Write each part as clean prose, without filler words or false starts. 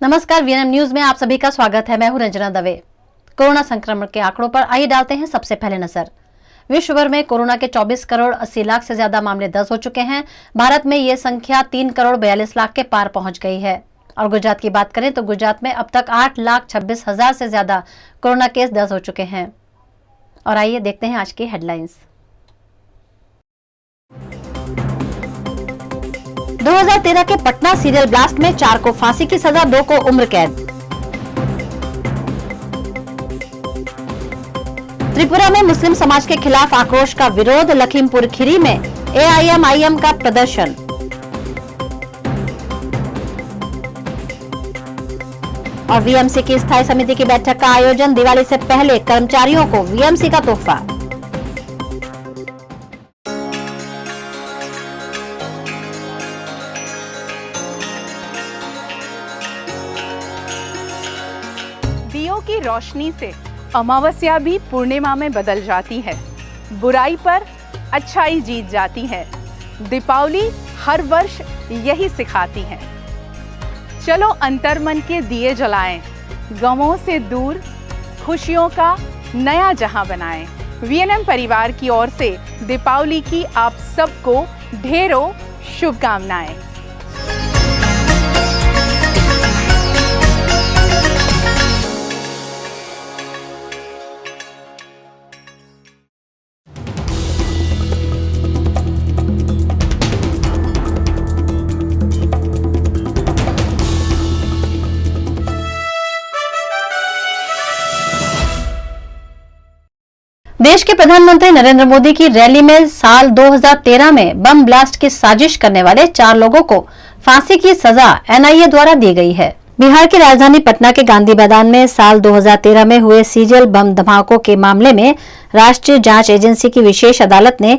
नमस्कार, VNM news में आप सभी का स्वागत है। मैं हूं रंजना दवे। कोरोना संक्रमण के आंकड़ों पर आइए डालते हैं सबसे पहले नजर। विश्व भर में कोरोना के 24 करोड़ 80 लाख से ज्यादा मामले दर्ज हो चुके हैं। भारत में ये संख्या 3 करोड़ 42 लाख के पार पहुंच गई है। और गुजरात की बात करें तो गुजरात में अब तक 8,26,000 से ज्यादा कोरोना केस दर्ज हो चुके हैं। और आइए देखते हैं आज की हेडलाइंस। 2013 के पटना सीरियल ब्लास्ट में 4 को फांसी की सजा, 2 को उम्र कैद। त्रिपुरा में मुस्लिम समाज के खिलाफ आक्रोश का विरोध, लखीमपुर खीरी में एआईएमआईएम का प्रदर्शन। और वीएमसी की स्थायी समिति की बैठक का आयोजन, दिवाली से पहले कर्मचारियों को वीएमसी का तोहफा। दियों की रोशनी से अमावस्या भी पूर्णिमा में बदल जाती है। बुराई पर अच्छाई जीत जाती है। दीपावली हर वर्ष यही सिखाती है। चलो अंतर्मन के दिए जलाएं, गमों से दूर खुशियों का नया जहां बनाएं। वीएनएम परिवार की ओर से दीपावली की आप सबको ढेरों शुभकामनाएं। देश के प्रधानमंत्री नरेंद्र मोदी की रैली में साल 2013 में बम ब्लास्ट की साजिश करने वाले 4 लोगों को फांसी की सजा एनआईए द्वारा दी गई है। बिहार की राजधानी पटना के गांधी मैदान में साल 2013 में हुए सीरियल बम धमाकों के मामले में राष्ट्रीय जांच एजेंसी की विशेष अदालत ने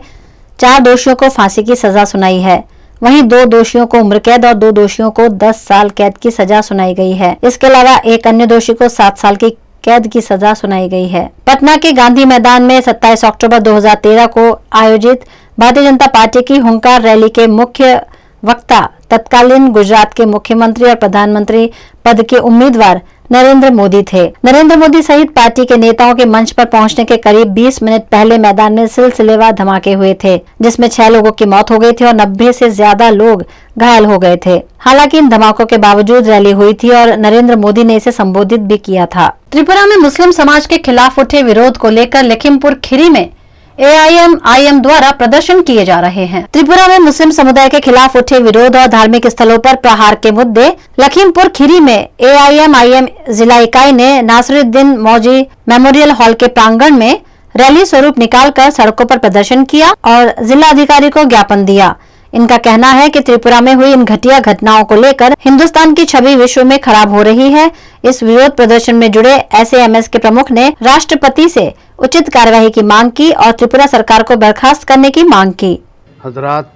4 दोषियों को फांसी की सजा सुनाई है। वहीं 2 दोषियों को उम्र कैद और 2 दोषियों को 10 साल कैद की सजा सुनाई गई है। इसके अलावा एक अन्य दोषी को 7 साल की कैद की सजा सुनाई गई है। पटना के गांधी मैदान में 27 अक्टूबर 2013 को आयोजित भारतीय जनता पार्टी की हुंकार रैली के मुख्य वक्ता तत्कालीन गुजरात के मुख्यमंत्री और प्रधानमंत्री पद के उम्मीदवार नरेंद्र मोदी थे। नरेंद्र मोदी सहित पार्टी के नेताओं के मंच पर पहुंचने के करीब 20 मिनट पहले मैदान में सिलसिलेवार धमाके हुए थे, जिसमें 6 लोगों की मौत हो गई थी और 90 से ज्यादा लोग घायल हो गए थे। हालांकि इन धमाकों के बावजूद रैली हुई थी और नरेंद्र मोदी ने इसे संबोधित भी किया था। त्रिपुरा में मुस्लिम समाज के खिलाफ उठे विरोध को लेकर लखीमपुर खीरी में एआईएमआईएम द्वारा प्रदर्शन किए जा रहे हैं। त्रिपुरा में मुस्लिम समुदाय के खिलाफ उठे विरोध और धार्मिक स्थलों पर प्रहार के मुद्दे लखीमपुर खीरी में एआईएमआईएम जिला इकाई ने नासिरुद्दीन मौजी मेमोरियल हॉल के प्रांगण में रैली स्वरूप निकालकर सड़कों पर प्रदर्शन किया और जिला अधिकारी को ज्ञापन दिया। इनका कहना है कि त्रिपुरा में हुई इन घटिया घटनाओं को लेकर हिंदुस्तान की छवि विश्व में खराब हो रही है। इस विरोध प्रदर्शन में जुड़े एसएएमएस के प्रमुख ने राष्ट्रपति से उचित कार्यवाही की मांग की और त्रिपुरा सरकार को बर्खास्त करने की मांग की। हजरात,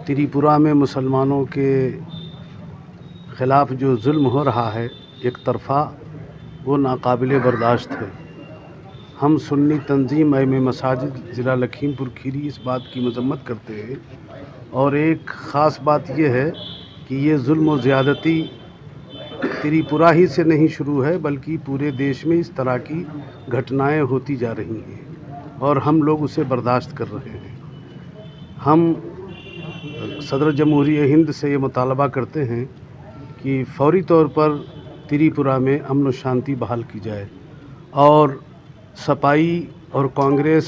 त्रिपुरा में मुसलमानों के खिलाफ जो जुल्म हो रहा है एक तरफा, वो नाकाबिले बर्दाश्त है। हम सुन्नी तंजीम में मसाजिद ज़िला लखीमपुर खीरी इस बात की मजम्मत करते हैं और एक ख़ास बात यह है कि ये जुल्म और ज़्यादती त्रिपुरा ही से नहीं शुरू है, बल्कि पूरे देश में इस तरह की घटनाएं होती जा रही हैं और हम लोग उसे बर्दाश्त कर रहे हैं। हम सदर जमहूरिया हिंद से ये मुतालबा करते हैं कि फौरी तौर पर त्रिपुरा में अमन व शांति बहाल की जाए और सपाई और कांग्रेस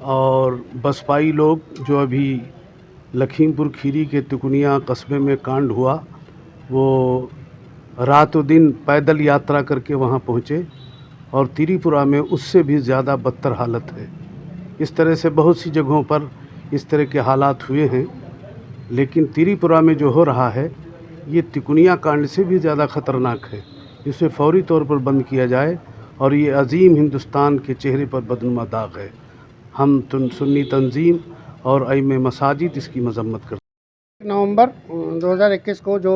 और बसपाई लोग जो अभी लखीमपुर खीरी के तुकुनिया कस्बे में कांड हुआ, वो रातों दिन पैदल यात्रा करके वहाँ पहुँचे और त्रिपुरा में उससे भी ज़्यादा बदतर हालत है। इस तरह से बहुत सी जगहों पर इस तरह के हालात हुए हैं, लेकिन त्रिपुरा में जो हो रहा है ये तिकुनिया कांड से भी ज़्यादा ख़तरनाक है। इसे फौरी तौर पर बंद किया जाए और ये अजीम हिंदुस्तान के चेहरे पर बदनुमा दाग है। हम सुन्नी तंजीम और आइम्मे मसाजिद इसकी मजम्मत करते हैं। नवंबर 2021 को जो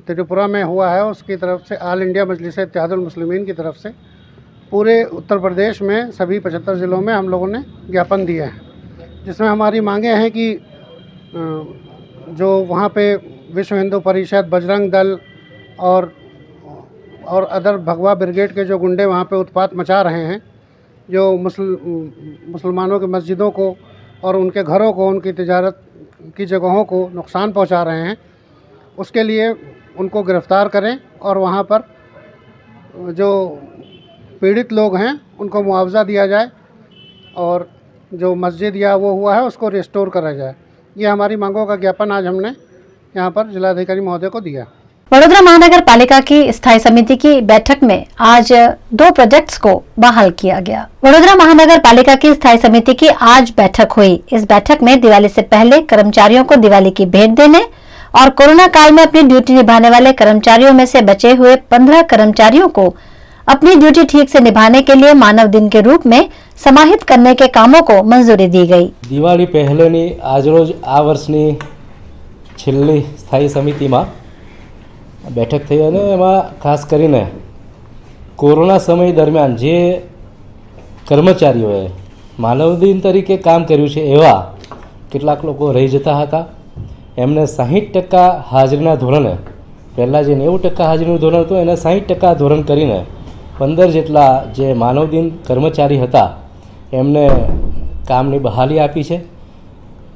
त्रिपुरा में हुआ है उसकी तरफ से ऑल इंडिया मजलिस इत्तेहादुल मुस्लिमीन की तरफ से पूरे उत्तर प्रदेश में सभी 75 ज़िलों में हम लोगों ने ज्ञापन दिया है, जिसमें हमारी मांगें हैं कि जो वहाँ पे विश्व हिंदू परिषद, बजरंग दल और अदर भगवा ब्रिगेड के जो गुंडे वहाँ पे उत्पात मचा रहे हैं, जो मुसलमानों की मस्जिदों को और उनके घरों को, उनकी तिजारत की जगहों को नुकसान पहुँचा रहे हैं, उसके लिए उनको गिरफ़्तार करें और वहाँ पर जो पीड़ित लोग हैं उनको मुआवजा दिया जाए और जो मस्जिद या वो हुआ है उसको रिस्टोर करा जाए। ये हमारी मांगों का ज्ञापन आज हमने यहाँ पर जिलाधिकारी महोदय को दिया। वडोदरा महानगर पालिका की स्थायी समिति की बैठक में आज 2 प्रोजेक्ट्स को बहाल किया गया। वडोदरा महानगर पालिका की स्थायी समिति की आज बैठक हुई। इस बैठक में दिवाली से पहले कर्मचारियों को दिवाली की भेंट देने और कोरोना काल में अपनी ड्यूटी निभाने वाले कर्मचारियों में से बचे हुए 15 कर्मचारियों को अपनी ड्यूटी ठीक से निभाने के लिए मानव दिन के रूप में समाहित करने के कामों को मंजूरी दी गई। दिवाળી પહેલેની આજરોજ આ વર્ષની છેલ્લી સ્થાયી સમિતિમાં બેઠક થઈ અને એમાં ખાસ કરીને કોરોના સમય દરમિયાન જે કર્મચારીઓએ માનવદિન તરીકે કામ કર્યું છે એવા કેટલાક લોકો રહી જતા હતા, એમને 60% હાજરીના ધોરણે, પહેલાં જે 90% હાજરીનું ધોરણ હતું એને 60% ધોરણ કરીને 15 જેટલા જે માનવદિન કર્મચારી હતા એમને કામની બહાલી આપી છે।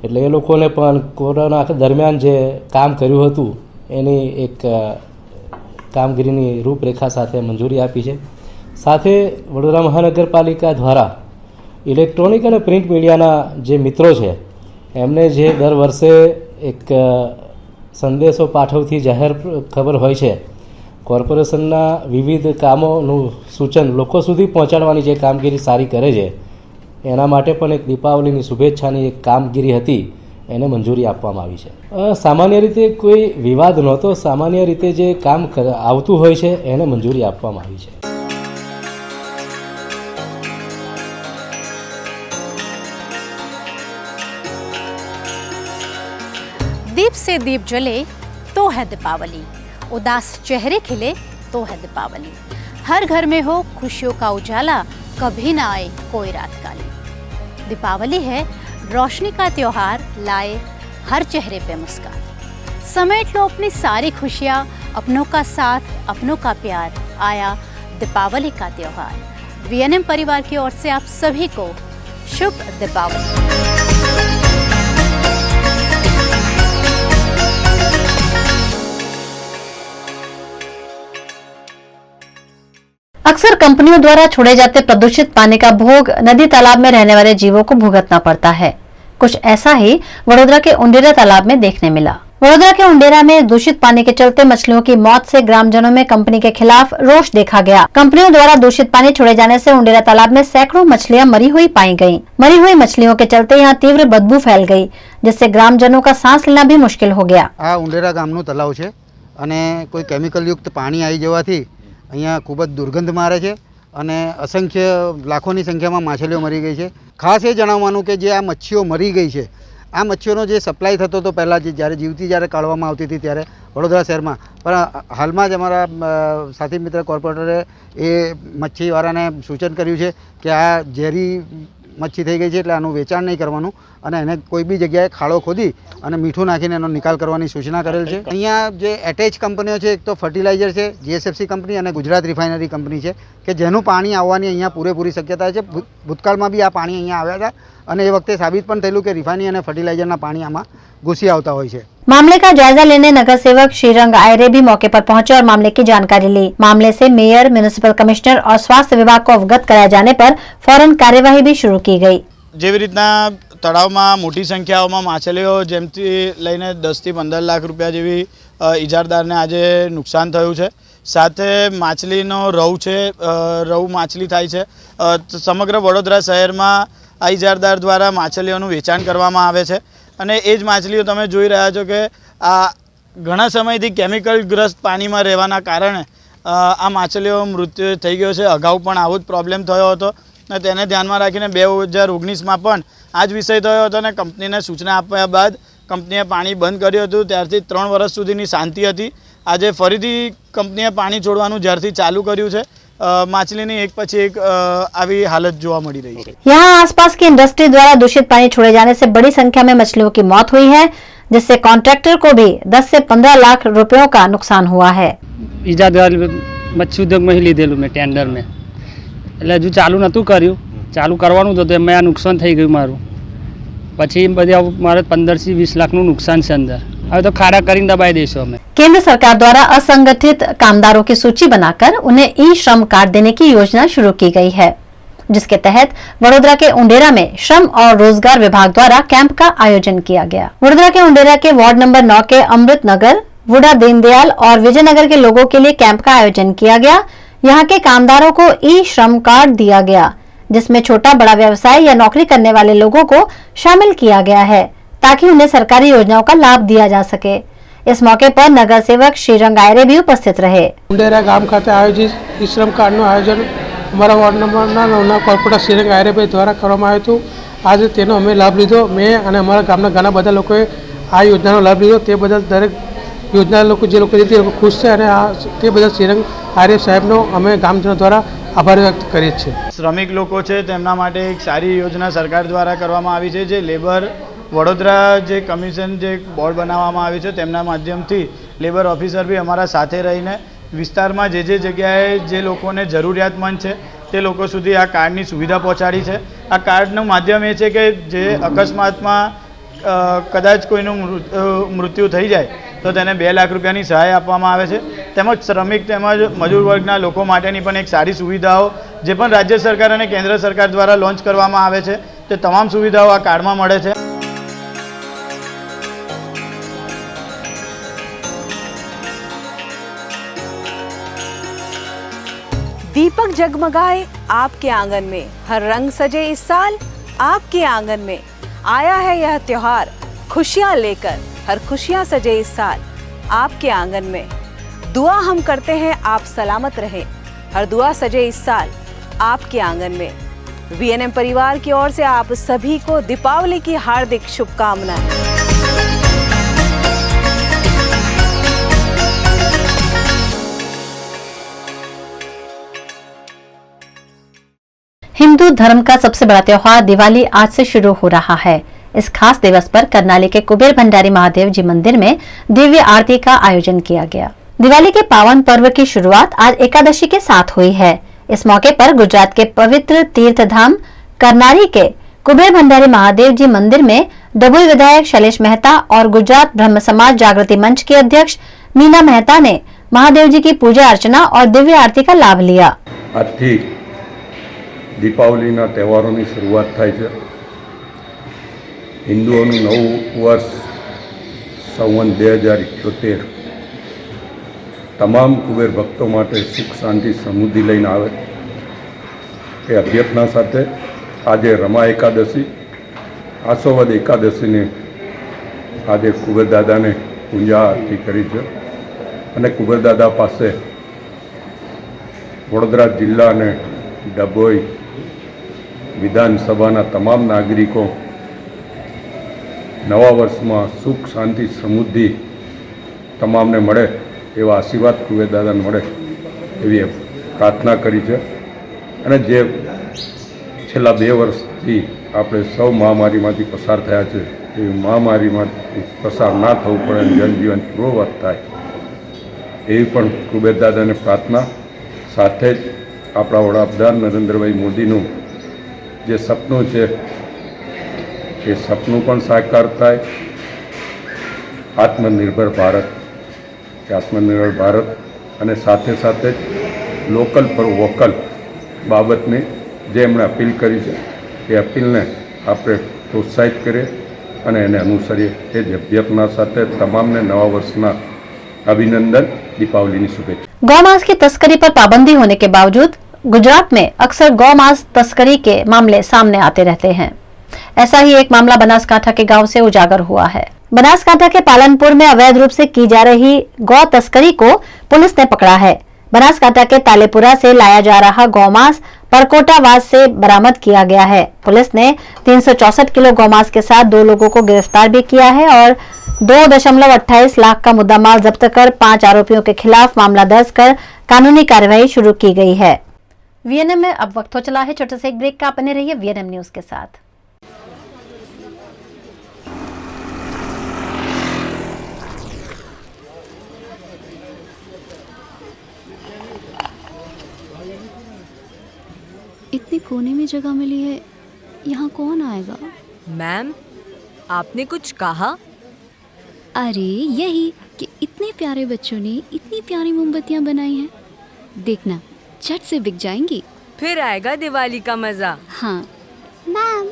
એટલે એ લોકોને પણ કોરોના દરમિયાન જે કામ કર્યું હતું એની એક કામગીરીની રૂપરેખા સાથે મંજૂરી આપી છે। સાથે વડોદરા મહાનગરપાલિકા દ્વારા ઇલેક્ટ્રોનિક અને પ્રિન્ટ મીડિયાના જે મિત્રો છે એમને જે દર વર્ષે એક સંદેશો પાઠવથી જાહેર ખબર હોય છે, કોર્પોરેશનના વિવિધ કામોનું સૂચન લોકો સુધી પહોંચાડવાની જે કામગીરી સારી કરે છે એના માટે પણ એક દીપાવલીની શુભેચ્છાની એક કામગીરી હતી, એને મંજૂરી આપવામાં આવી છે। સામાન્ય રીતે કોઈ વિવાદ નહોતો, સામાન્ય રીતે જે કામ આવતું હોય છે એને મંજૂરી આપવામાં આવી છે। दीप से दीप जले तो है दीपावली, उदास चेहरे खिले तो है दीपावली। हर घर में हो खुशियों का उजाला, कभी ना आए कोई रात काली। दीपावली है रोशनी का त्योहार, लाए हर चेहरे पे मुस्कान। समेट लो अपनी सारी खुशियाँ, अपनों का साथ, अपनों का प्यार, आया दीपावली का त्योहार। वीएनएम परिवार की ओर से आप सभी को शुभ दीपावली। अक्सर कंपनियों द्वारा छोड़े जाते प्रदूषित पानी का भोग नदी तालाब में रहने वाले जीवों को भुगतना पड़ता है। कुछ ऐसा ही वडोदरा के उंडेरा तालाब में देखने मिला। वडोदरा के उंडेरा में दूषित पानी के चलते मछलियों की मौत से ग्रामजनों में कंपनी के खिलाफ रोष देखा गया। कंपनियों द्वारा दूषित पानी छोड़े जाने से उंडेरा तालाब में सैकड़ों मछलियां मरी हुई पाई गयी। मरी हुई मछलियों के चलते यहाँ तीव्र बदबू फैल गई, जिससे ग्रामजनों का सांस लेना भी मुश्किल हो गया। आ उंडेरा गामનું तलाव છે અને કોઈ કેમિકલ યુક્ત પાણી આવી જવાથી અહીંયા ખૂબ જ દુર્ગંધ મારે છે અને અસંખ્ય લાખોની સંખ્યામાં માછલીઓ મરી ગઈ છે। ખાસ એ જણાવવાનું કે જે આ મચ્છીઓ મરી ગઈ છે, આ મચ્છીઓનો જે સપ્લાય થતો હતો પહેલાં જ્યારે જીવતી જ્યારે કાઢવામાં આવતી હતી ત્યારે વડોદરા શહેરમાં, પણ હાલમાં જ અમારા સાથી મિત્ર કોર્પોરેટરે એ મચ્છીવાળાને સૂચન કર્યું છે કે આ ઝેરી મચ્છી થઈ ગઈ છે એટલે આનું વેચાણ નહીં કરવાનું અને એને કોઈ બી જગ્યાએ ખાડો ખોદી અને મીઠું નાખીને એનો નિકાલ કરવાની સૂચના કરેલ છે। અહીંયા જે એટેચ કંપનીઓ છે, એક તો ફર્ટિલાઇઝર છે, જીએસએફસી કંપની અને ગુજરાત રિફાઇનરી કંપની છે કે જેનું પાણી આવવાની અહીંયા પૂરેપૂરી શક્યતા છે। ભૂતકાળમાં બી આ પાણી અહીંયા આવ્યા હતા અને એ વખતે સાબિત પણ થયેલું કે રિફાઇનરી અને ફર્ટિલાઇઝરના પાણી આમાં घुसी आता હોય છે। मामले का जायजा लेने नगर सेवक श्रीरंग आयरे भी मौके पर पहुंचे और मामले की जानकारी ली। मामले से मेयर, म्युनिसिपल कमिश्नर और स्वास्थ्य विभाग को अवगत कराए जाने पर फौरन कार्यवाही भी शुरू की गई। જેવી રીતના તળાવમાં મોટી સંખ્યાઓમાં માછલીઓ જેમથી લઈને 10 થી 15 લાખ રૂપિયા જેવી ઇજારદારને આજે નુકસાન થયું છે। સાથે માછલીનો રવ છે, રવ માછલી થાય છે। સમગ્ર વડોદરા શહેરમાં આ ઇજારદાર દ્વારા માછલીઓનું વેચાણ કરવામાં આવે છે અને એ જ માછલીઓ તમે જોઈ રહ્યા છો કે આ ઘણા સમયથી કેમિકલગ્રસ્ત પાણીમાં રહેવાના કારણે આ માછલીઓ મૃત્યુ થઈ ગયો છે। અગાઉ પણ આવો જ પ્રોબ્લેમ થયો હતો અને તેને ધ્યાનમાં રાખીને 2019માં પણ આ જ વિષય થયો હતો અને કંપનીને સૂચના આપ્યા બાદ કંપનીએ પાણી બંધ કર્યું હતું। ત્યારથી 3 વર્ષ સુધીની શાંતિ હતી। આજે ફરીથી કંપનીએ પાણી છોડવાનું જ્યારથી ચાલુ કર્યું છે, माछली एक पछी एक आवी हालत जोवा मળી रही है। यहाँ आसपास की इंडस्ट्री द्वारा दूषित पानी छोड़े जाने से बड़ी संख्या में मछलियों की मौत हुई है। जिससे कॉन्ट्रैक्टर को भी 10 से 15 लाख रुपयों का नुकसान हुआ है। ઈજાદાર મચ્છી ઉદ્યોગમાં લીધેલું મેં ટેન્ડર में એટલે હજુ ચાલુ નહોતું કર્યું, ચાલુ કરવાનું હતું તો મેં આ નુકસાન થઈ ગયું મારું। પછી બધા મારે 15 થી 20 લાખનું નુકસાન છે અંદર। હવે તો ખાડા કરીને દબાઈ દઈશું અમે। केंद्र सरकार द्वारा असंगठित कामदारों की सूची बनाकर उन्हें ई श्रम कार्ड देने की योजना शुरू की गई है, जिसके तहत वडोदरा के उंडेरा में श्रम और रोजगार विभाग द्वारा कैंप का आयोजन किया गया। वडोदरा के उंडेरा के वार्ड नंबर 9 के अमृत नगर, वुडा, दीनदयाल और विजयनगर के लोगों के लिए कैंप का आयोजन किया गया। यहाँ के कामदारों को ई श्रम कार्ड दिया गया, जिसमें छोटा बड़ा व्यवसाय या नौकरी करने वाले लोगों को शामिल किया गया है ताकि उन्हें सरकारी योजनाओं का लाभ दिया जा सके। इस मौके पर नगर सेवक श्रीरंग आयरे भी उपस्थित रहे। उंडेरा गाम खाते आयोजित ई श्रम कार्डનું આયોજન અમારા વોર્ડ નંબરના 9ના કોર્પોરેટર શ્રીરંગ આયરેભાઈ દ્વારા કરવામાં આવ્યું હતું। આજે તેનો અમે લાભ લીધો। મેં અને અમારા ગામના ઘણા બધા લોકોએ આ યોજનાનો લાભ લીધો। તે બદલ દરેક યોજના લોકો જે લોકો લીધી એ લોકો ખુશ છે અને તે બદલ શ્રીરંગ આયરે સાહેબનો અમે ગામજનો દ્વારા આભાર વ્યક્ત કરીએ છીએ। શ્રમિક લોકો છે તેમના માટે એક સારી યોજના સરકાર દ્વારા કરવામાં આવી છે, જે લેબર વડોદરા જે કમિશન જે બોર્ડ બનાવવામાં આવ્યું છે તેમના માધ્યમથી લેબર ઓફિસર બી અમારા સાથે રહીને વિસ્તારમાં જે જગ્યાએ જે લોકોને જરૂરિયાતમંદ છે તે લોકો સુધી આ કાર્ડની સુવિધા પહોંચાડી છે। આ કાર્ડનું માધ્યમ એ છે કે જે અકસ્માતમાં કદાચ કોઈનું મૃત્યુ થઈ જાય તો તેને 2 લાખ રૂપિયાની સહાય આપવામાં આવે છે। તેમજ શ્રમિક તેમજ મજૂર વર્ગના લોકો માટેની પણ એક સારી સુવિધાઓ જે પણ રાજ્ય સરકાર અને કેન્દ્ર સરકાર દ્વારા લોન્ચ કરવામાં આવે છે તે તમામ સુવિધાઓ આ કાર્ડમાં મળે છે। दीपक जगमगाए आपके आंगन में, हर रंग सजे इस साल आपके आंगन में। आया है यह त्योहार खुशियां लेकर, हर खुशियां सजे इस साल आपके आंगन में। दुआ हम करते हैं आप सलामत रहें, हर दुआ सजे इस साल आपके आंगन में। वीएनएम परिवार की ओर से आप सभी को दीपावली की हार्दिक शुभकामनाएं। हिंदू धर्म का सबसे बड़ा त्योहार दिवाली आज से शुरू हो रहा है। इस खास दिवस पर करनाली के कुबेर भंडारी महादेव जी मंदिर में दिव्य आरती का आयोजन किया गया। दिवाली के पावन पर्व की शुरुआत आज एकादशी के साथ हुई है। इस मौके पर गुजरात के पवित्र तीर्थ धाम करनाली के कुबेर भंडारी महादेव जी मंदिर में डभोई विधायक शैलेश मेहता और गुजरात ब्रह्म समाज जागृति मंच के अध्यक्ष मीना मेहता ने महादेव जी की पूजा अर्चना और दिव्य आरती का लाभ लिया। दीपावलीना तहेवारोनी शुरुआत थाय छे। हिंदुओनुं नवुं वर्ष संवत 2078 तमाम कुबेर भक्तों माटे सुख शांति समृद्धि लईने आवे ए अभ्यर्थना साथे आज रमा एकादशी आसोवद एकादशी ने आज कुबेर दादा ने पूजा आरती करी छे अने कुबेर दादा पासे वडोदरा जिल्ला ने डभोई विधानसभा तमाम नागरिकों नवा वर्ष में सुख शांति समृद्धि तमाम ने मळे एवा आशीर्वाद कुबेर दादा ने मळे एवी प्रार्थना करी है। अने जे छेल्ला 2 वर्षथी आपणे सौ महामारी मांथी पसार थया छे ए महामारी मांथी पसार ना थवुं पड़े, जनजीवन पूर्ववत थाय एवी पण कुबेर दादा ने प्रार्थना। साथे ज आपणा वडाप्रधान नरेंद्रभाई मोदीनुं जे सपनुं छे ए सपनुं पण साकार थाय। आत्मनिर्भर भारत अने साथे साथे लोकल पर वोकल बाबतनी जे एमणे अपील करी छे ए अपीलने आपणे प्रोत्साहित करीए अने एने अनुसरीए ए ज अभ्यर्थना साथे तमामने नवा वर्षना अभिनंदन, दीपावली की शुभेच्छा। गौमांस की तस्करी पर पाबंदी होने के बावजूद गुजरात में अक्सर गौमांस तस्करी के मामले सामने आते रहते हैं। ऐसा ही एक मामला बनासकांठा के गांव से उजागर हुआ है। बनासकांठा के पालनपुर में अवैध रूप से की जा रही गौ तस्करी को पुलिस ने पकड़ा है। बनासकांठा के तालेपुरा से लाया जा रहा गौमांस परकोटावास से बरामद किया गया है। पुलिस ने 364 किलो गौमांस के साथ 2 लोगों को गिरफ्तार भी किया है और 2.28 लाख का मुद्दामाल जब्त कर 5 आरोपियों के खिलाफ मामला दर्ज कर कानूनी कार्रवाई शुरू की गई है। वीएनएम में अब वक्त हो चला है छोटे से एक ब्रेक का। बने रहिए वीएनएम न्यूज के साथ। कोने में जगह मिली है, यहाँ कौन आएगा? मैम, आपने कुछ कहा? अरे यही कि इतने प्यारे बच्चों ने इतनी प्यारी मोमबत्तियाँ बनाई हैं, देखना झट से बिक जाएंगी। फिर आएगा दिवाली का मजा। हाँ मैम,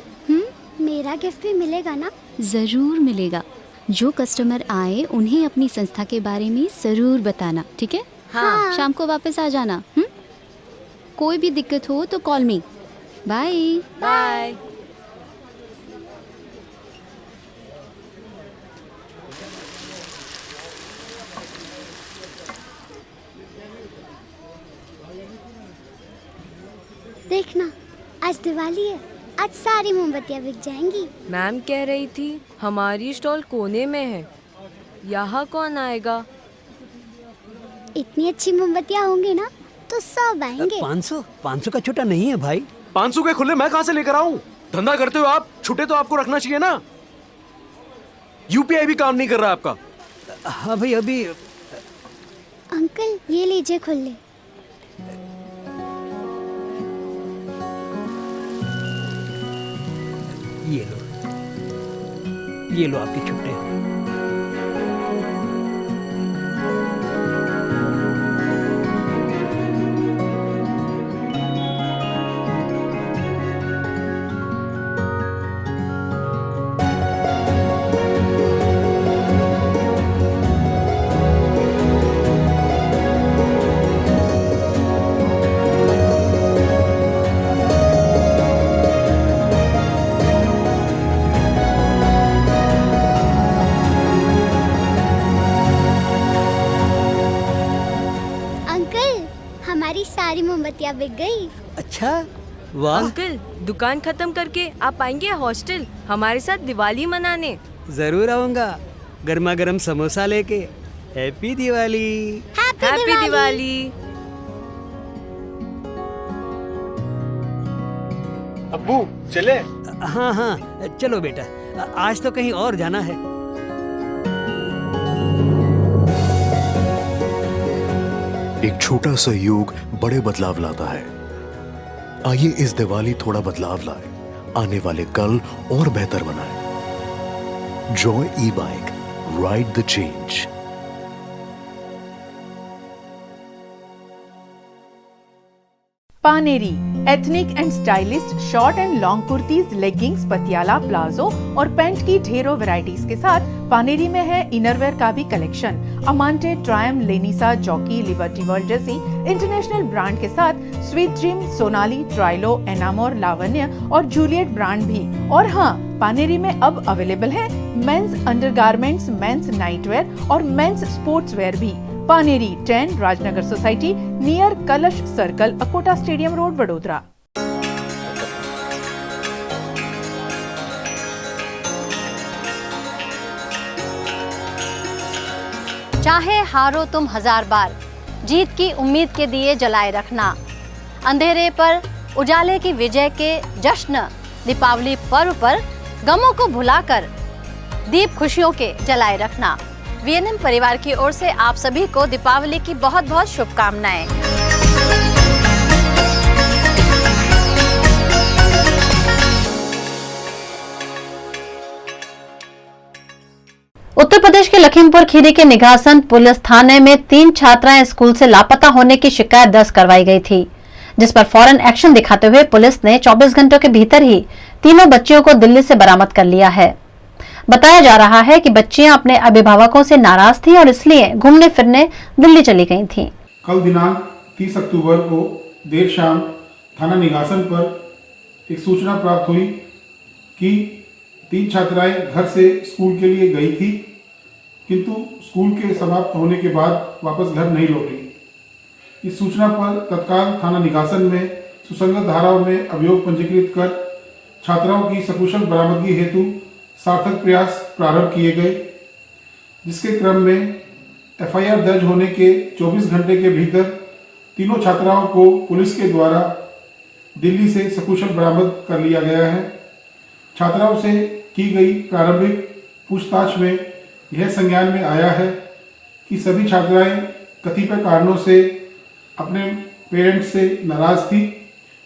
मेरा गिफ्ट भी मिलेगा ना? जरूर मिलेगा। जो कस्टमर आए उन्हें अपनी संस्था के बारे में जरूर बताना, ठीक है? हाँ। शाम को वापस आ जाना। कोई भी दिक्कत हो तो कॉल मी। Bye bye. देखना, आज दिवाली है, आज सारी मोमबत्तियाँ बिक जाएंगी। मैम कह रही थी हमारी स्टॉल कोने में है, यहाँ कौन आएगा? इतनी अच्छी मोमबत्तियाँ होंगी ना तो सब आएंगे। 500 का छोटा नहीं है भाई। 500 के खुले मैं कहाँ से लेकर आऊं? धंधा करते हो आप, छुट्टे तो आपको रखना चाहिए ना। यूपीआई भी काम नहीं कर रहा आपका। हाँ भाई, अभी अंकल ये लीजिए खुले। ये लो आपके छुट्टे। हमारी सारी मोमबत्तियाँ बिक गई। अच्छा, वाह। अंकल, दुकान खत्म करके आप आएंगे हॉस्टल हमारे साथ दिवाली मनाने? जरूर आऊंगा, गर्मा गर्म समोसा लेके। हैप्पी दिवाली। हैप्पी दिवाली। अब्बू चले? हाँ हाँ चलो बेटा, आज तो कहीं और जाना है। एक छोटा सा योग बड़े बदलाव लाता है। आइए इस दिवाली थोड़ा बदलाव लाए, आने वाले कल और बेहतर बनाए। Joy e-bike, ride the change. Paneri ethnic and stylist short and long kurtis, leggings, Patiala, palazzo और पैंट की ढेरों वैरायटीज के साथ पानेरी में है इनरवेयर का भी कलेक्शन। अमांटे, ट्रायम, लेनिसा, जॉकी, लिबर्टी वर्ल्ड जैसी इंटरनेशनल ब्रांड के साथ स्वीट ड्रीम, सोनाली, ट्राइलो, एनामोर, लावण्य और जूलियट ब्रांड भी। और हाँ, पानेरी में अब अवेलेबल है मेंस अंडरगारमेंट्स, मेंस नाइटवेयर और मेंस स्पोर्ट्सवेयर भी। पानेरी 10 राजनगर सोसाइटी नियर कलश circle, Akota stadium road, Vadodara. चाहे हारो तुम 1000 बार, जीत की उम्मीद के दिए जलाए रखना। अंधेरे पर उजाले की विजय के जश्न दीपावली पर्व पर गमों को भुलाकर दीप खुशियों के जलाए रखना। वीएनएम परिवार की ओर से आप सभी को दीपावली की बहुत बहुत शुभकामनाएं। उत्तर प्रदेश के लखीमपुर खीरी के निघासन पुलिस थाने में 3 छात्राएं स्कूल से लापता होने की शिकायत दर्ज करवाई गई थी, जिस पर फौरन एक्शन दिखाते हुए पुलिस ने 24 घंटों के भीतर ही तीनों बच्चियों को दिल्ली से बरामद कर लिया है। बताया जा रहा है कि बच्चियां अपने अभिभावकों से नाराज थीं और इसलिए घूमने फिरने दिल्ली चली गई थीं। कल दिनांक 30 अक्टूबर को देर शाम थाना निघासन पर एक सूचना प्राप्त हुई कि 3 छात्राएं घर से स्कूल के लिए गई थी, किंतु स्कूल के समाप्त होने के बाद वापस घर नहीं लौटी। इस सूचना पर तत्काल थाना निघासन में सुसंगत धाराओं में अभियोग पंजीकृत कर छात्राओं की सकुशल बरामदगी हेतु सार्थक प्रयास प्रारंभ किए गए, जिसके क्रम में एफआईआर दर्ज होने के 24 घंटे के भीतर तीनों छात्राओं को पुलिस के द्वारा दिल्ली से सकुशल बरामद कर लिया गया है। छात्राओं से की गई प्रारंभिक पूछताछ में यह संज्ञान में आया है कि सभी छात्राएं कतिपय कारणों से अपने पेरेंट्स से नाराज थी,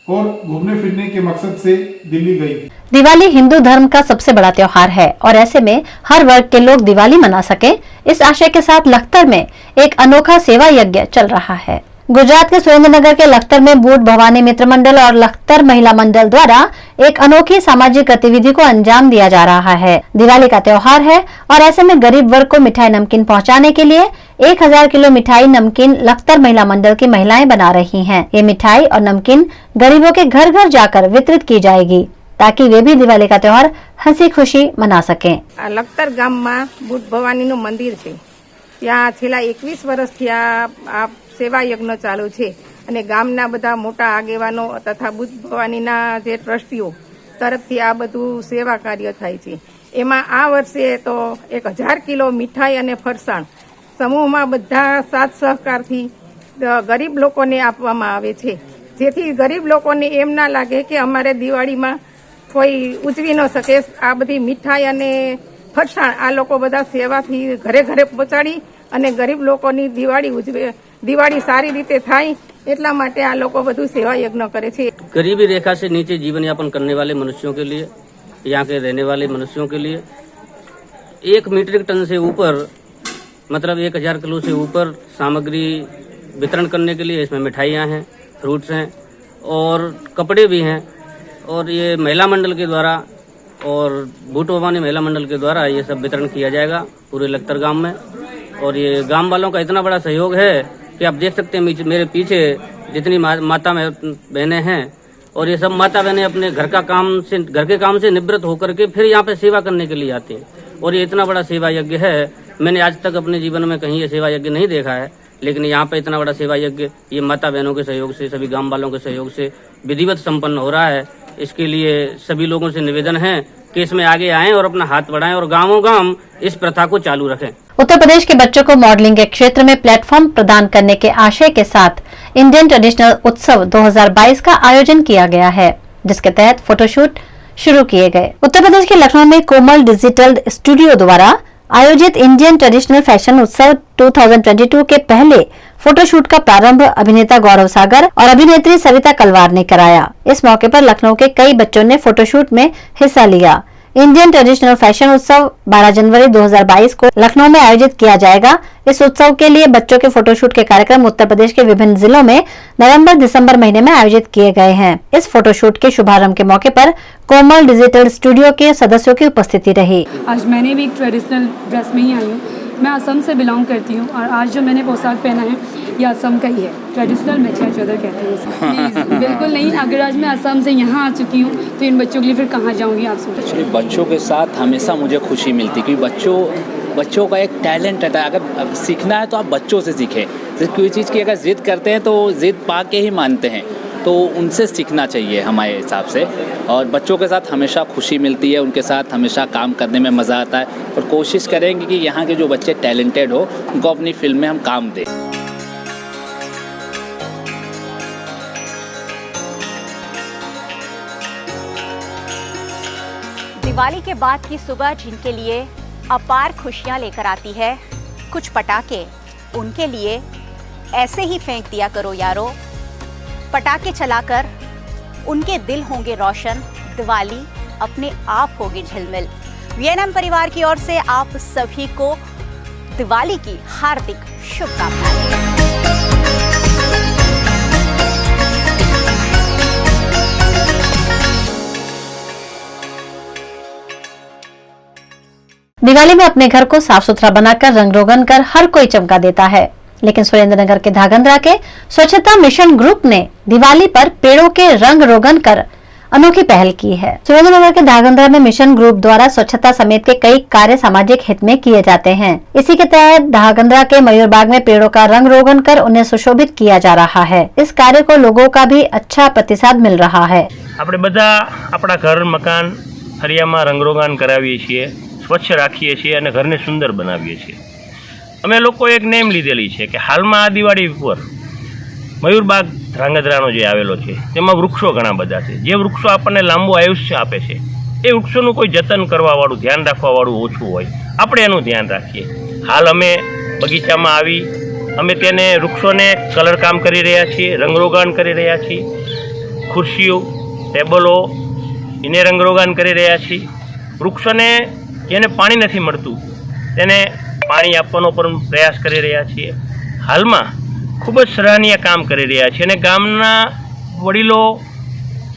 और घूमने फिरने के मकसद से दिल्ली गई थी। दिवाली हिंदू धर्म का सबसे बड़ा त्योहार है और ऐसे में हर वर्ग के लोग दिवाली मना सके, इस आशय के साथ लखतर में एक अनोखा सेवा यज्ञ चल रहा है। गुजरात के सुरेंद्रनगर के लखतर में बूट भवानी मित्र मंडल और लखतर महिला मंडल द्वारा एक अनोखी सामाजिक गतिविधि को अंजाम दिया जा रहा है। दिवाली का त्योहार है और ऐसे में गरीब वर्ग को मिठाई नमकीन पहुंचाने के लिए 1000 किलो मिठाई नमकीन लखतर महिला मंडल की महिलाएं बना रही हैं। ये मिठाई और नमकीन गरीबों के घर घर जाकर वितरित की जाएगी ताकि वे भी दिवाली का त्योहार हंसी खुशी मना सकें। लखतर गाम में बूट भवानी मंदिर है, ત્યાં છેલ્લા 21 વર્ષથી આ સેવા યજ્ઞ ચાલુ છે અને ગામના બધા મોટા આગેવાનો તથા બુદ્ધ ભવાનીના જે ટ્રસ્ટીઓ તરફથી આ બધું સેવા કાર્ય થાય છે। એમાં આ વર્ષે તો 1000 કિલો મીઠાઈ અને ફરસાણ સમૂહમાં બધા સાથ સહકારથી ગરીબ લોકોને આપવામાં આવે છે, જેથી ગરીબ લોકોને એમ ના લાગે કે અમારે દિવાળીમાં કોઈ ઉજવી ન શકે। આ બધી મીઠાઈ અને ફરસાણ આ લોકો બધા સેવાથી ઘરે ઘરે પહોંચાડી અને ગરીબ લોકોની દિવાળી ઉજવે, દિવાળી સારી રીતે થાય એટલા માટે આ લોકો બધું સેવા यज्ञ करे छे। गरीबी रेखा से नीचे जीवन यापन करने वाले मनुष्यों के लिए, यहाँ के रहने वाले मनुष्यों के लिए 1 मीट्रिक टन से ऊपर मतलब 1000 किलो से ऊपर सामग्री वितरण करने के लिए इसमें मिठाइयाँ हैं, फ्रूट्स हैं और कपड़े भी हैं। और ये महिला मंडल के द्वारा और बूट भवानी महिला मंडल के द्वारा ये सब वितरण किया जाएगा पूरे लखतर गांव में। और ये गांव वालों का इतना बड़ा सहयोग है कि आप देख सकते हैं मेरे पीछे जितनी माता बहनें हैं और ये सब माता बहनें अपने घर के काम से निवृत्त होकर के फिर यहाँ पे सेवा करने के लिए आती हैं। और ये इतना बड़ा सेवा यज्ञ है, मैंने आज तक अपने जीवन में कहीं ये सेवा यज्ञ नहीं देखा है, लेकिन यहाँ पे इतना बड़ा सेवा यज्ञ ये माता बहनों के सहयोग से, सभी गांव वालों के सहयोग से विधिवत संपन्न हो रहा है। इसके लिए सभी लोगों से निवेदन है कि इसमें आगे आएं और अपना हाथ बढ़ाएं और गांवों गांव इस प्रथा को चालू रखें। उत्तर प्रदेश के बच्चों को मॉडलिंग के क्षेत्र में प्लेटफॉर्म प्रदान करने के आशय के साथ इंडियन ट्रेडिशनल उत्सव 2022 का आयोजन किया गया है, जिसके तहत फोटोशूट शुरू किए गए। उत्तर प्रदेश के लखनऊ में कोमल डिजिटल स्टूडियो द्वारा आयोजित इंडियन ट्रेडिशनल फैशन उत्सव 2022 के पहले फोटोशूट का प्रारंभ अभिनेता गौरव सागर और अभिनेत्री सविता कलवार ने कराया। इस मौके पर लखनऊ के कई बच्चों ने फोटोशूट में हिस्सा लिया। इंडियन ट्रेडिशनल फैशन उत्सव 12 जनवरी 2022 को लखनऊ में आयोजित किया जाएगा। इस उत्सव के लिए बच्चों के फोटोशूट के कार्यक्रम उत्तर प्रदेश के विभिन्न जिलों में नवंबर-दिसंबर महीने में आयोजित किए गए हैं। इस फोटोशूट के शुभारंभ के मौके पर कोमल डिजिटल स्टूडियो के सदस्यों की उपस्थिति रही। आज मैंने भी एक ट्रेडिशनल ड्रेस में ही आई हूँ। मैं असम से बिलोंग करती हूँ और आज जो मैंने पोशाक पहना है ये असम का ही है। ट्रेडिशनल मेखला चादर कहते हैं इसे। बिल्कुल नहीं, अगर आज मैं असम से यहाँ आ चुकी हूँ तो इन बच्चों के लिए फिर कहाँ जाऊँगी आप सोचिए। एक्चुअली बच्चों के साथ हमेशा मुझे खुशी मिलती है क्योंकि बच्चों का एक टैलेंट रहता है। अगर सीखना है तो आप बच्चों से सीखें। जैसे कोई चीज़ की अगर ज़िद करते हैं तो ज़िद पा के ही मानते हैं, तो उनसे सीखना चाहिए हमारे हिसाब से। और बच्चों के साथ हमेशा खुशी मिलती है, उनके साथ हमेशा काम करने में मज़ा आता है और कोशिश करेंगे कि यहाँ के जो बच्चे टैलेंटेड हो उनको अपनी फिल्म में हम काम दें। दिवाली के बाद की सुबह जिनके लिए अपार खुशियां लेकर आती है, कुछ पटाखे उनके लिए ऐसे ही फेंक दिया करो यारो। पटाखे चलाकर उनके दिल होंगे रोशन, दिवाली अपने आप होगी झिलमिल। वीएनएम परिवार की ओर से आप सभी को दिवाली की हार्दिक शुभकामनाएं। दिवाली में अपने घर को साफ सुथरा बनाकर रंग रोगन कर हर कोई चमका देता है, लेकिन सुरेंद्रनगर के धागंद्रा के स्वच्छता मिशन ग्रुप ने दिवाली पर पेड़ों के रंग रोगन कर अनोखी पहल की है। सुरेंद्रनगर के धागंद्रा में मिशन ग्रुप द्वारा स्वच्छता समेत के कई कार्य सामाजिक हित में किए जाते हैं। इसी के तहत धागंद्रा के मयूरबाग में पेड़ों का रंग रोगन कर उन्हें सुशोभित किया जा रहा है। इस कार्य को लोगों का भी अच्छा प्रतिसाद मिल रहा है। આપણે બધા આપણા ઘર મકાન ફળિયામાં રંગરોગાન કરાવીએ છીએ, સ્વચ્છ રાખીએ છીએ અને ઘરને સુંદર બનાવીએ છીએ। અમે લોકો એક નેમ લીધેલી છે કે હાલમાં આ દિવાળી ઉપર મયુરબાગ ધ્રાંગધ્રાનો જે આવેલો છે તેમાં વૃક્ષો ઘણા બધા છે। જે વૃક્ષો આપણને લાંબુ આયુષ્ય આપે છે એ વૃક્ષોનું કોઈ જતન કરવાવાળું, ધ્યાન રાખવાવાળું ઓછું હોય, આપણે એનું ધ્યાન રાખીએ। હાલ અમે બગીચામાં આવી અમે તેને વૃક્ષોને કલર કામ કરી રહ્યા છીએ, રંગરોગાન કરી રહ્યા છીએ। ખુરશીઓ ટેબલો એને રંગરોગાન કરી રહ્યા છીએ. વૃક્ષોને જેને પાણી નથી મળતું તેને પાણી આપવાનો પણ પ્રયાસ કરી રહ્યા છીએ. હાલમાં ખૂબ જ સરાહનીય કામ કરી રહ્યા છીએ અને ગામના વડીલો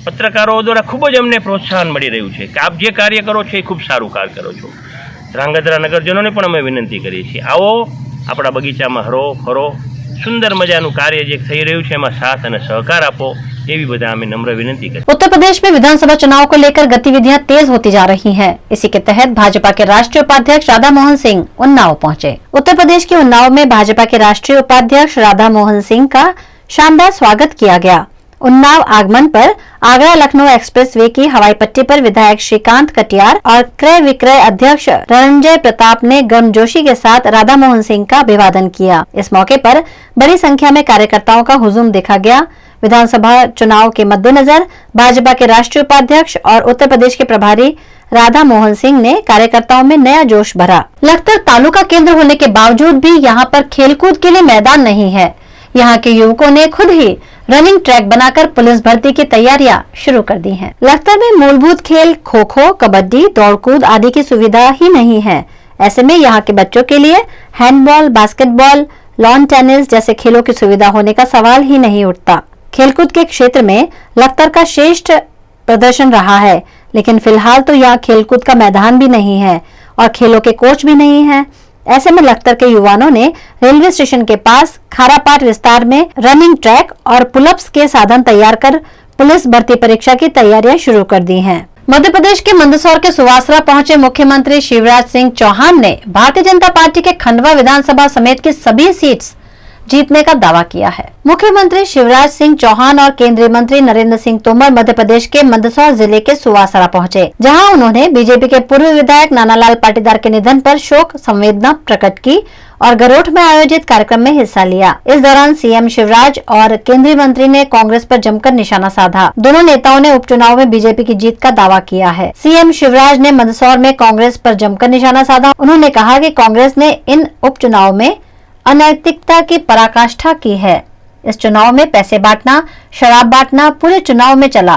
પત્રકારો દ્વારા ખૂબ જ અમને પ્રોત્સાહન મળી રહ્યું છે કે આપ જે કાર્ય કરો છો એ ખૂબ સારું કાર્ય કરો છો. ધ્રાંગધ્રા નગરજનોને પણ અમે વિનંતી કરીએ છીએ, આવો આપણા બગીચામાં હરો ફરો, સુંદર મજાનું કાર્ય જે થઈ રહ્યું છે એમાં साथ અને સહકાર આપો એવી બધા हमें नम्र विनती करें. उत्तर प्रदेश में विधानसभा चुनाव को लेकर गतिविधियां तेज होती जा रही हैं. इसी के तहत भाजपा के राष्ट्रीय उपाध्यक्ष राधा मोहन सिंह उन्नाव पहुंचे. उत्तर प्रदेश के उन्नाव में भाजपा के राष्ट्रीय उपाध्यक्ष राधा मोहन सिंह का शानदार स्वागत किया गया. उन्नाव आगमन पर आगरा लखनऊ एक्सप्रेसवे की हवाई पट्टी पर विधायक श्रीकांत कटियार और क्रय विक्रय अध्यक्ष रणंजय प्रताप ने गर्मजोशी के साथ राधा मोहन सिंह का अभिवादन किया. इस मौके पर बड़ी संख्या में कार्यकर्ताओं का हुजूम देखा गया. विधानसभा चुनाव के मद्देनजर भाजपा के राष्ट्रीय उपाध्यक्ष और उत्तर प्रदेश के प्रभारी राधा मोहन सिंह ने कार्यकर्ताओं में नया जोश भरा. लखतर तालुका केंद्र होने के बावजूद भी यहाँ पर खेलकूद के लिए मैदान नहीं है. यहाँ के युवकों ने खुद ही रनिंग ट्रैक बनाकर पुलिस भर्ती की तैयारियां शुरू कर दी हैं. लखतर में मूलभूत खेल खो खो, कबड्डी, दौड़कूद आदि की सुविधा ही नहीं है. ऐसे में यहाँ के बच्चों के लिए हैंडबॉल, बास्केटबॉल, लॉन टेनिस जैसे खेलों की सुविधा होने का सवाल ही नहीं उठता. खेलकूद के क्षेत्र में लखतर का श्रेष्ठ प्रदर्शन रहा है, लेकिन फिलहाल तो यहाँ खेलकूद का मैदान भी नहीं है और खेलों के कोच भी नहीं है. ऐसे में लखतर के युवाओं ने रेलवे स्टेशन के पास खारापाट विस्तार में रनिंग ट्रैक और पुलअप्स के साधन तैयार कर पुलिस भर्ती परीक्षा की तैयारियां शुरू कर दी हैं. मध्य प्रदेश के मंदसौर के सुवासरा पहुंचे मुख्यमंत्री शिवराज सिंह चौहान ने भारतीय जनता पार्टी के खंडवा विधानसभा समेत की सभी सीट्स जीतने का दावा किया है. मुख्यमंत्री शिवराज सिंह चौहान और केंद्रीय मंत्री नरेंद्र सिंह तोमर मध्य प्रदेश के मंदसौर जिले के सुवासरा पहुंचे, जहां उन्होंने बीजेपी के पूर्व विधायक नानालाल पाटीदार के निधन पर शोक संवेदना प्रकट की और गरोठ में आयोजित कार्यक्रम में हिस्सा लिया. इस दौरान सीएम शिवराज और केंद्रीय मंत्री ने कांग्रेस पर जमकर निशाना साधा. दोनों नेताओं ने उपचुनाव में बीजेपी की जीत का दावा किया है. सीएम शिवराज ने मंदसौर में कांग्रेस पर जमकर निशाना साधा. उन्होंने कहा कि कांग्रेस ने इन उपचुनाव में अनैतिकता की पराकाष्ठा की है. इस चुनाव में पैसे बांटना, शराब बांटना पूरे चुनाव में चला.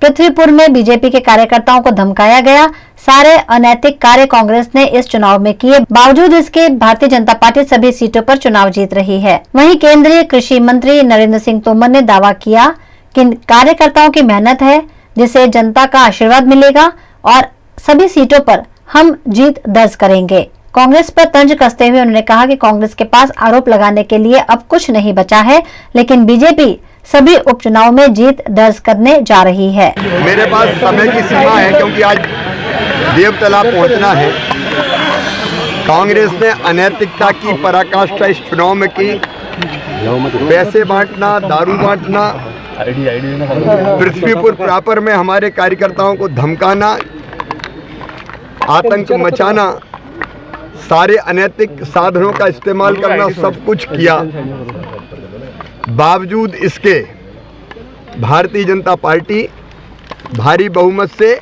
पृथ्वीपुर में बीजेपी के कार्यकर्ताओं को धमकाया गया. सारे अनैतिक कार्य कांग्रेस ने इस चुनाव में किए. बावजूद इसके भारतीय जनता पार्टी सभी सीटों पर चुनाव जीत रही है. वहीं केंद्रीय कृषि मंत्री नरेंद्र सिंह तोमर ने दावा किया कि कार्यकर्ताओं की मेहनत है जिसे जनता का आशीर्वाद मिलेगा और सभी सीटों पर हम जीत दर्ज करेंगे. कांग्रेस पर तंज कसते हुए उन्होंने कहा कि कांग्रेस के पास आरोप लगाने के लिए अब कुछ नहीं बचा है, लेकिन बीजेपी सभी उपचुनाव में जीत दर्ज करने जा रही है. मेरे पास समय की सीमा है क्योंकि आज देवतला पहुंचना है. कांग्रेस ने अनैतिकता की पराकाष्ठा इस चुनाव में की. पैसे बांटना, दारू बांटना, पृथ्वीपुर प्रॉपर में हमारे कार्यकर्ताओं को धमकाना, आतंक मचाना, सारे अनैतिक साधनों का इस्तेमाल करना, सब कुछ किया. बावजूद इसके भारतीय जनता पार्टी भारी बहुमत से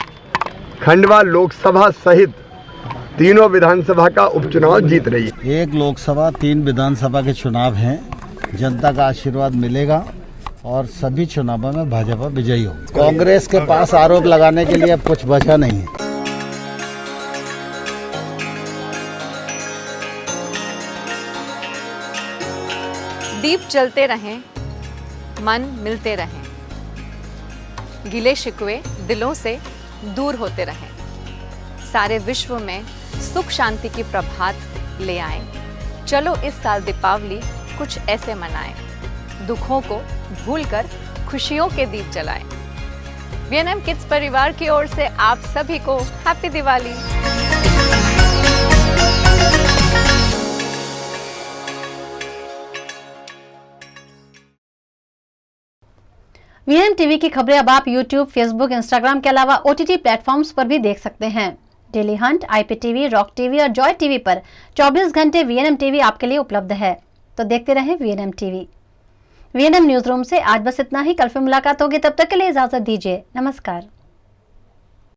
खंडवा लोकसभा सहित तीनों विधानसभा का उपचुनाव जीत रही है. 1 लोकसभा 3 विधानसभा के चुनाव हैं. जनता का आशीर्वाद मिलेगा और सभी चुनावों में भाजपा विजयी हो. कांग्रेस के पास आरोप लगाने के लिए अब कुछ बचा नहीं है. दीप जलते रहें, मन मिलते रहें, गिले शिकवे दिलों से दूर होते रहें, सारे विश्व में सुख शांति की प्रभात ले आएं. चलो इस साल दीपावली कुछ ऐसे मनाएं, दुखों को भूलकर खुशियों के दीप जलाएं. वीएनएम किड्स परिवार की ओर से आप सभी को हैप्पी दिवाली. वीएनएम टीवी की खबरें अब आप यूट्यूब, फेसबुक, इंस्टाग्राम के अलावा ओटीटी प्लेटफॉर्म्स पर भी देख सकते हैं. Daily Hunt, IPTV, rock TV और जॉय टीवी पर 24 घंटे वीएनएम टीवी आपके लिए उपलब्ध है. तो देखते रहें VNM TV. VNM news room से आज बस इतना ही. कल फिर मुलाकात होगी, तब तक के लिए इजाजत दीजिए. नमस्कार.